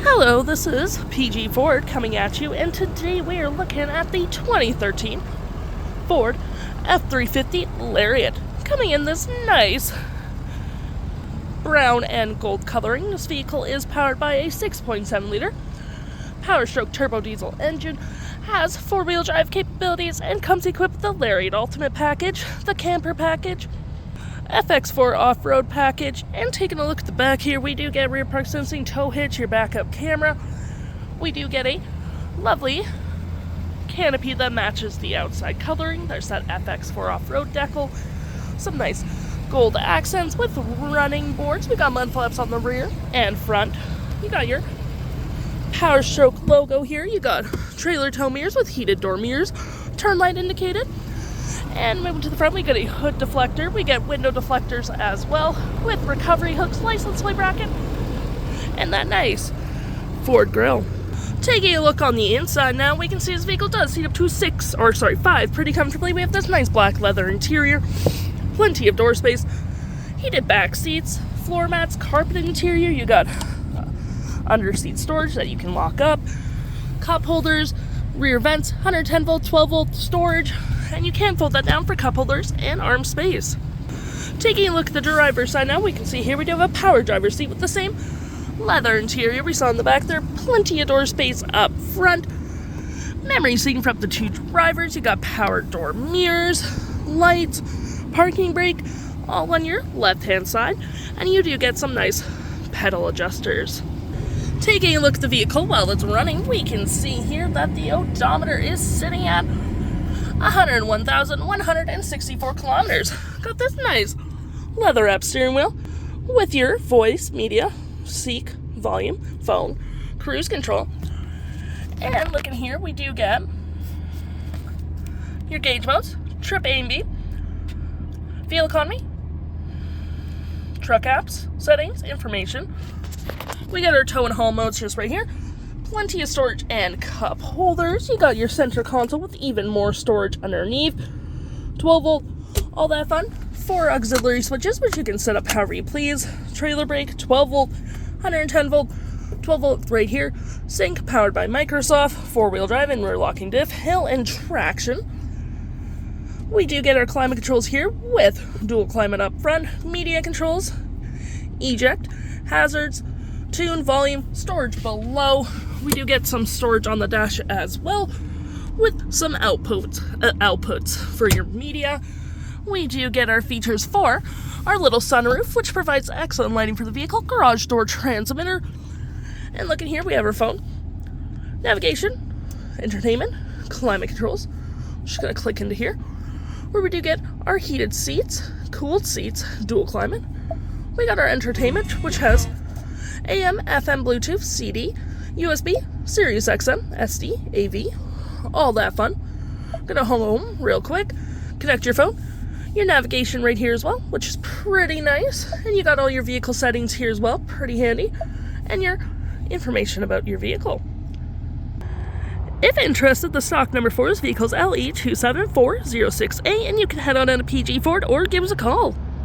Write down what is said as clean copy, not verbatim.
Hello, this is PG Ford coming at you, and today we are looking at the 2013 Ford F-350 Lariat, coming in this nice brown and gold coloring. This vehicle is powered by a 6.7 liter Power Stroke turbo diesel engine, has four-wheel drive capabilities, and comes equipped with the Lariat Ultimate Package, the Camper Package, FX4 Off-Road Package, and taking a look at the back here, we do get rear park sensing, tow hitch, your backup camera. We do get a lovely canopy that matches the outside coloring. There's that FX4 Off-Road decal, some nice gold accents with running boards. We got mud flaps on the rear and front. You got your Power Stroke logo here. You got trailer tow mirrors with heated door mirrors, turn light indicated. And moving to the front, we get a hood deflector. We get window deflectors as well, with recovery hooks, license plate bracket, and that nice Ford grille. Taking a look on the inside now, we can see this vehicle does seat up to five pretty comfortably. We have this nice black leather interior, plenty of door space, heated back seats, floor mats, carpeted interior. You got under seat storage that you can lock up, cup holders, rear vents, 110 volt, 12 volt storage, and you can fold that down for cup holders and arm space. Taking a look at the driver's side now, we can see here we do have a power driver's seat with the same leather interior we saw in the back there. Plenty of door space up front. Memory seating for up to two drivers. You got power door mirrors, lights, parking brake, all on your left-hand side. And you do get some nice pedal adjusters. Taking a look at the vehicle while it's running, we can see here that the odometer is sitting at 101,164 kilometers. Got this nice leather-wrapped steering wheel with your voice, media, seek, volume, phone, cruise control. And looking here, we do get your gauge modes, trip A and B, fuel economy, truck apps, settings, information. We got our tow and haul modes just right here. Plenty of storage and cup holders. You got your center console with even more storage underneath. 12 volt, all that fun. 4 auxiliary switches, which you can set up however you please. Trailer brake, 12 volt, 110 volt, 12 volt right here. Sync, powered by Microsoft. 4-wheel drive and rear locking diff, hill and traction. We do get our climate controls here with dual climate up front, media controls, eject, hazards, tune, volume, storage below. We do get some storage on the dash as well, with some outputs for your media. We do get our features for our little sunroof, which provides excellent lighting for the vehicle, garage door transmitter, and looking here, we have our phone, navigation, entertainment, climate controls. I'm just gonna click into here, where we do get our heated seats, cooled seats, dual climate. We got our entertainment, which has AM, FM, Bluetooth, CD, USB, SiriusXM, SD, AV, all that fun. Gonna home real quick, connect your phone, your navigation right here as well, which is pretty nice, and you got all your vehicle settings here as well, pretty handy, and your information about your vehicle. If interested, the stock number for this vehicle is LE27406A, and you can head on down to PG Ford or give us a call.